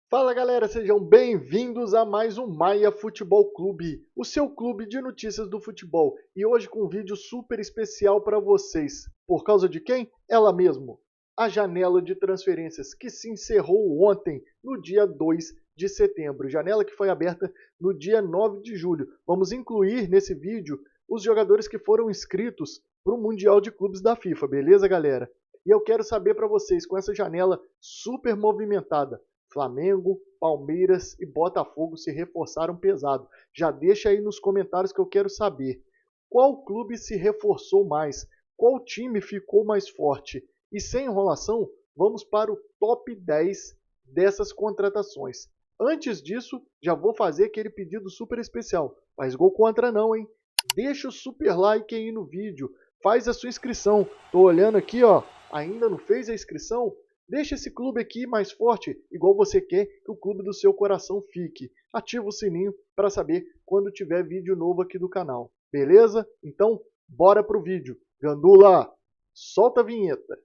Fala galera, sejam bem-vindos a mais um Maia Futebol Clube, o seu clube de notícias do futebol. E hoje com um vídeo super especial para vocês. Por causa de quem? Ela mesmo, a janela de transferências que se encerrou ontem, no dia 2 de setembro. Janela que foi aberta no dia 9 de julho. Vamos incluir nesse vídeo os jogadores que foram inscritos para o Mundial de Clubes da FIFA, beleza galera? E eu quero saber para vocês, com essa janela super movimentada, Flamengo, Palmeiras e Botafogo se reforçaram pesado. Já deixa aí nos comentários que eu quero saber. Qual clube se reforçou mais? Qual time ficou mais forte? E sem enrolação, vamos para o top 10 dessas contratações. Antes disso, já vou fazer aquele pedido super especial. Faz gol contra não, hein? Deixa o super like aí no vídeo. Faz a sua inscrição. Tô olhando aqui, ó. Ainda não fez a inscrição? Deixa esse clube aqui mais forte, igual você quer que o clube do seu coração fique. Ativa o sininho para saber quando tiver vídeo novo aqui do canal. Beleza? Então, bora pro vídeo. Gandula, solta a vinheta.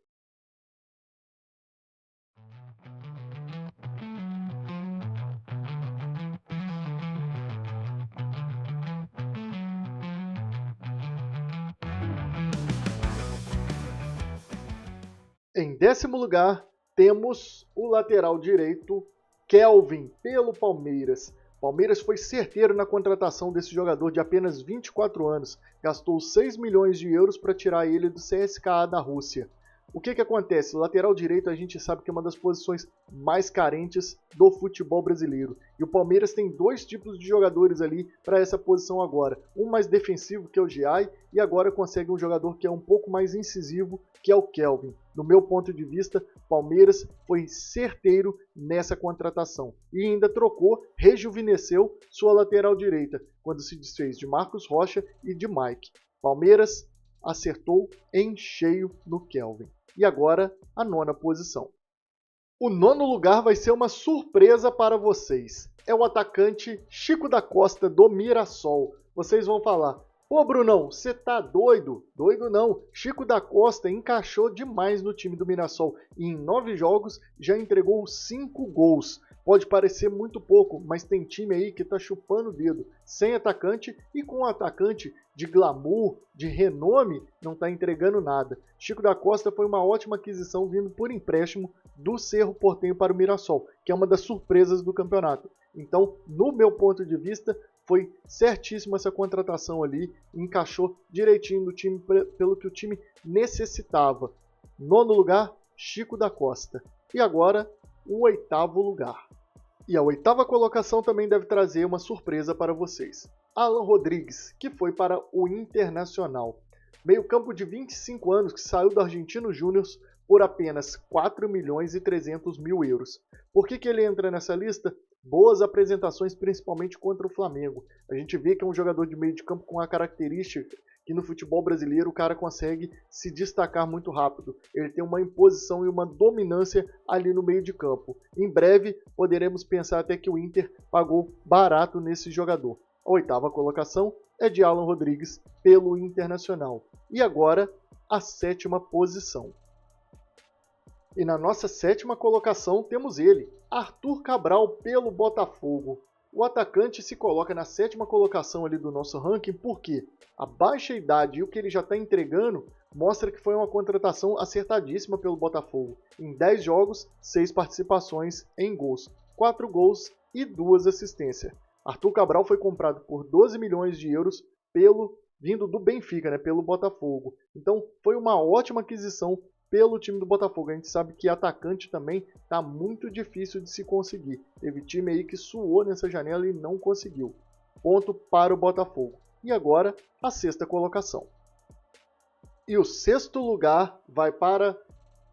Em décimo lugar, temos o lateral direito, Kelvin, pelo Palmeiras. Palmeiras foi certeiro na contratação desse jogador de apenas 24 anos. Gastou 6 milhões de euros para tirar ele do CSKA da Rússia. O que acontece? O lateral direito a gente sabe que é uma das posições mais carentes do futebol brasileiro. E o Palmeiras tem dois tipos de jogadores ali para essa posição agora. Um mais defensivo, que é o Giai, e agora consegue um jogador que é um pouco mais incisivo, que é o Kelvin. No meu ponto de vista, Palmeiras foi certeiro nessa contratação. E ainda trocou, rejuvenesceu sua lateral direita, quando se desfez de Marcos Rocha e de Mike. Palmeiras acertou em cheio no Kelvin. E agora, a nona posição. O nono lugar vai ser uma surpresa para vocês. É o atacante Chico da Costa, do Mirassol. Vocês vão falar, pô Brunão, você tá doido? Doido não. Chico da Costa encaixou demais no time do Mirassol. E em 9 jogos já entregou 5 gols. Pode parecer muito pouco, mas tem time aí que tá chupando o dedo. Sem atacante e com um atacante de glamour, de renome, não tá entregando nada. Chico da Costa foi uma ótima aquisição vindo por empréstimo do Cerro Porteño para o Mirassol, que é uma das surpresas do campeonato. Então, no meu ponto de vista, foi certíssima essa contratação ali, encaixou direitinho no time pelo que o time necessitava. Nono lugar, Chico da Costa. E agora, o oitavo lugar. E a oitava colocação também deve trazer uma surpresa para vocês. Alan Rodrigues, que foi para o Internacional. Meio campo de 25 anos que saiu do Argentinos Júnior por apenas 4 milhões e 300 mil euros. Por que ele entra nessa lista? Boas apresentações, principalmente contra o Flamengo. A gente vê que é um jogador de meio de campo com a característica que no futebol brasileiro o cara consegue se destacar muito rápido. Ele tem uma imposição e uma dominância ali no meio de campo. Em breve poderemos pensar até que o Inter pagou barato nesse jogador. A oitava colocação é de Alan Rodrigues pelo Internacional. E agora a sétima posição. E na nossa sétima colocação temos ele, Arthur Cabral pelo Botafogo. O atacante se coloca na sétima colocação ali do nosso ranking porque a baixa idade e o que ele já está entregando mostra que foi uma contratação acertadíssima pelo Botafogo. Em 10 jogos, 6 participações em gols, 4 gols e 2 assistências. Arthur Cabral foi comprado por 12 milhões de euros vindo do Benfica, pelo Botafogo. Então foi uma ótima aquisição pelo time do Botafogo. A gente sabe que atacante também está muito difícil de se conseguir. Teve time aí que suou nessa janela e não conseguiu. Ponto para o Botafogo. E agora, a sexta colocação. E o sexto lugar vai para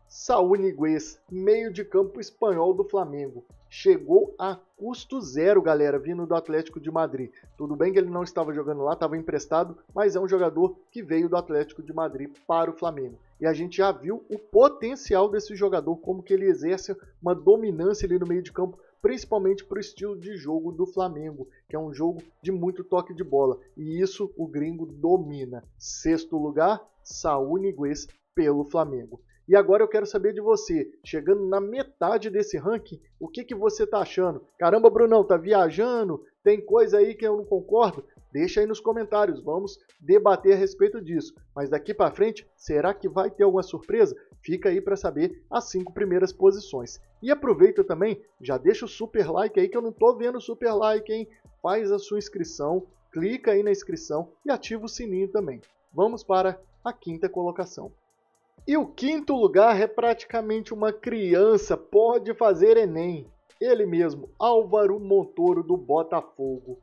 Saúl Ñíguez, meio de campo espanhol do Flamengo. Chegou a custo zero, galera, vindo do Atlético de Madrid. Tudo bem que ele não estava jogando lá, estava emprestado, mas é um jogador que veio do Atlético de Madrid para o Flamengo. E a gente já viu o potencial desse jogador, como que ele exerce uma dominância ali no meio de campo, principalmente para o estilo de jogo do Flamengo, que é um jogo de muito toque de bola. E isso o gringo domina. Sexto lugar, Saúl Ñíguez pelo Flamengo. E agora eu quero saber de você, chegando na metade desse ranking, o que você tá achando? Caramba, Brunão, tá viajando? Tem coisa aí que eu não concordo? Deixa aí nos comentários, vamos debater a respeito disso. Mas daqui para frente, será que vai ter alguma surpresa? Fica aí para saber as 5 primeiras posições. E aproveita também, já deixa o super like aí, que eu não tô vendo o super like, hein? Faz a sua inscrição, clica aí na inscrição e ativa o sininho também. Vamos para a 5ª colocação. E o 5º lugar é praticamente uma criança, pode fazer Enem. Ele mesmo, Álvaro Montoro do Botafogo.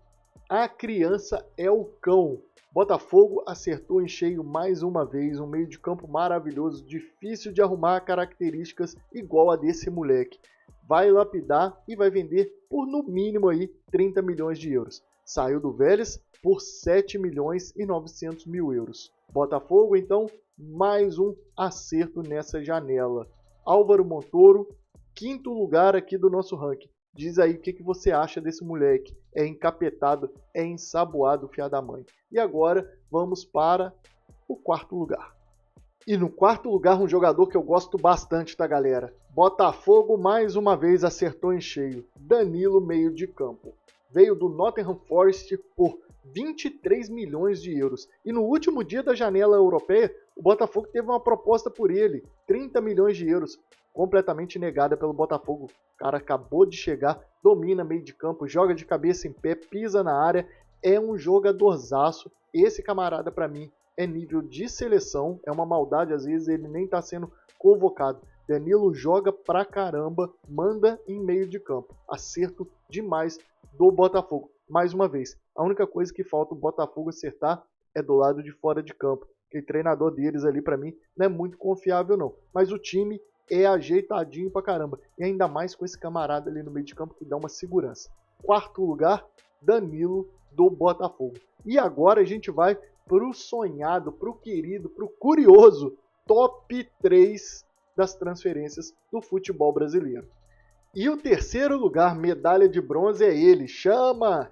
A criança é o cão. Botafogo acertou em cheio mais uma vez, um meio de campo maravilhoso, difícil de arrumar características igual a desse moleque. Vai lapidar e vai vender por no mínimo aí 30 milhões de euros. Saiu do Vélez por 7 milhões e 900 mil euros. Botafogo, então, mais um acerto nessa janela. Álvaro Montoro, 5º lugar aqui do nosso ranking. Diz aí o que você acha desse moleque. É encapetado, é ensaboado, fiado da mãe. E agora vamos para o 4º lugar. E no 4º lugar, um jogador que eu gosto bastante, tá, galera? Botafogo mais uma vez acertou em cheio. Danilo, meio de campo. Veio do Nottingham Forest por 23 milhões de euros. E no último dia da janela europeia, o Botafogo teve uma proposta por ele, 30 milhões de euros. Completamente negada pelo Botafogo. O cara acabou de chegar, domina meio de campo, joga de cabeça em pé, pisa na área. É um jogadorzaço. Esse camarada, para mim, é nível de seleção. É uma maldade, às vezes, ele nem está sendo convocado. Danilo joga pra caramba, manda em meio de campo. Acerto demais do Botafogo. Mais uma vez, a única coisa que falta o Botafogo acertar é do lado de fora de campo. Que o treinador deles ali, para mim, não é muito confiável, não. Mas o time é ajeitadinho pra caramba. E ainda mais com esse camarada ali no meio de campo que dá uma segurança. 4º lugar, Danilo do Botafogo. E agora a gente vai pro sonhado, pro querido, pro curioso top 3 das transferências do futebol brasileiro. E o 3º lugar, medalha de bronze, é ele. Chama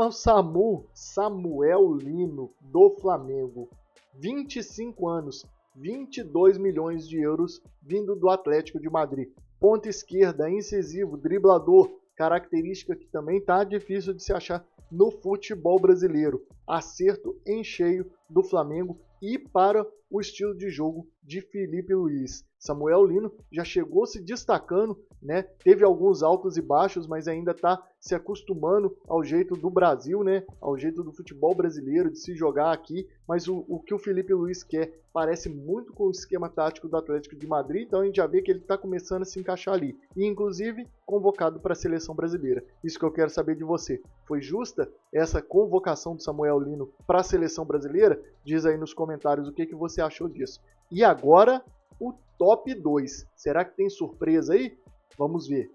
o Samuel Lino do Flamengo. 25 anos. 22 milhões de euros vindo do Atlético de Madrid. Ponta esquerda, incisivo, driblador, característica que também está difícil de se achar no futebol brasileiro. Acerto em cheio do Flamengo e para o estilo de jogo de Felipe Luiz. Samuel Lino já chegou se destacando, né? Teve alguns altos e baixos, mas ainda está se acostumando ao jeito do Brasil, né? Ao jeito do futebol brasileiro, de se jogar aqui. Mas o que o Felipe Luiz quer parece muito com o esquema tático do Atlético de Madrid, então a gente já vê que ele está começando a se encaixar ali. E inclusive convocado para a seleção brasileira. Isso que eu quero saber de você. Foi justa essa convocação do Samuel Lino para a seleção brasileira? Diz aí nos comentários o que você achou disso. E agora o top 2. Será que tem surpresa aí? Vamos ver.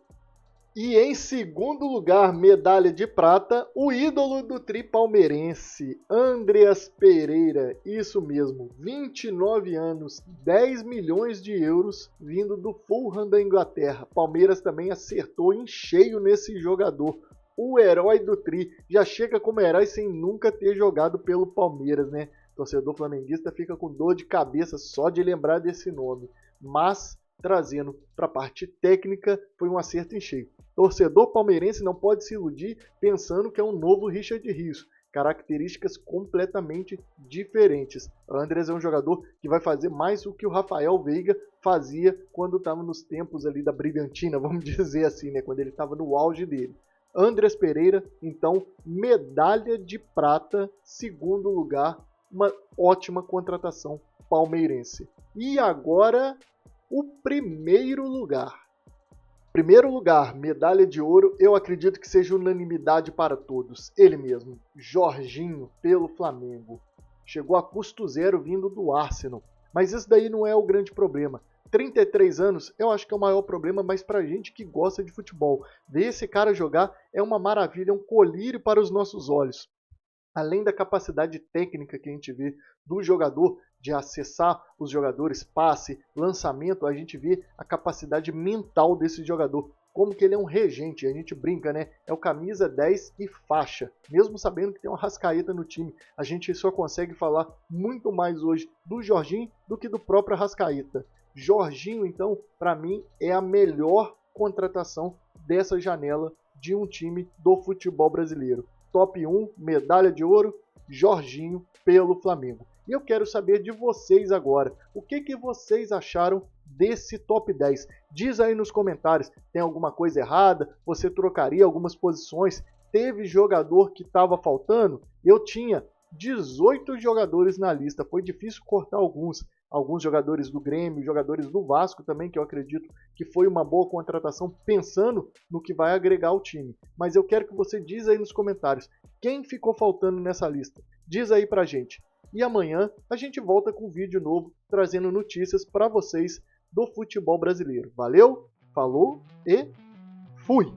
E em 2º lugar, medalha de prata, o ídolo do tri palmeirense, Andreas Pereira. Isso mesmo, 29 anos, 10 milhões de euros vindo do Fulham da Inglaterra. Palmeiras também acertou em cheio nesse jogador. O herói do tri já chega como herói sem nunca ter jogado pelo Palmeiras, né? O torcedor flamenguista fica com dor de cabeça só de lembrar desse nome. Mas, trazendo para a parte técnica, foi um acerto em cheio. Torcedor palmeirense não pode se iludir pensando que é um novo Richard Rios. Características completamente diferentes. O Andrés é um jogador que vai fazer mais o que o Rafael Veiga fazia quando estava nos tempos ali da Brilhantina, vamos dizer assim, né? Quando ele estava no auge dele. Andreas Pereira, então, medalha de prata, 2º lugar, uma ótima contratação palmeirense. E agora, o 1º lugar. 1º lugar, medalha de ouro, eu acredito que seja unanimidade para todos. Ele mesmo, Jorginho, pelo Flamengo. Chegou a custo zero vindo do Arsenal. Mas isso daí não é o grande problema. 33 anos, eu acho que é o maior problema, mas pra gente que gosta de futebol. Ver esse cara jogar é uma maravilha, é um colírio para os nossos olhos. Além da capacidade técnica que a gente vê do jogador de acessar os jogadores, passe, lançamento, a gente vê a capacidade mental desse jogador. Como que ele é um regente, a gente brinca, né? É o camisa 10 e faixa. Mesmo sabendo que tem uma Arrascaeta no time, a gente só consegue falar muito mais hoje do Jorginho do que do próprio Arrascaeta. Jorginho, então, para mim, é a melhor contratação dessa janela de um time do futebol brasileiro. Top 1, medalha de ouro, Jorginho pelo Flamengo. E eu quero saber de vocês agora, o que vocês acharam desse top 10? Diz aí nos comentários, tem alguma coisa errada? Você trocaria algumas posições? Teve jogador que estava faltando? Eu tinha 18 jogadores na lista, foi difícil cortar alguns jogadores do Grêmio, jogadores do Vasco também, que eu acredito que foi uma boa contratação, pensando no que vai agregar ao time. Mas eu quero que você diz aí nos comentários, quem ficou faltando nessa lista? Diz aí pra gente. E amanhã a gente volta com um vídeo novo, trazendo notícias para vocês do futebol brasileiro. Valeu, falou e fui!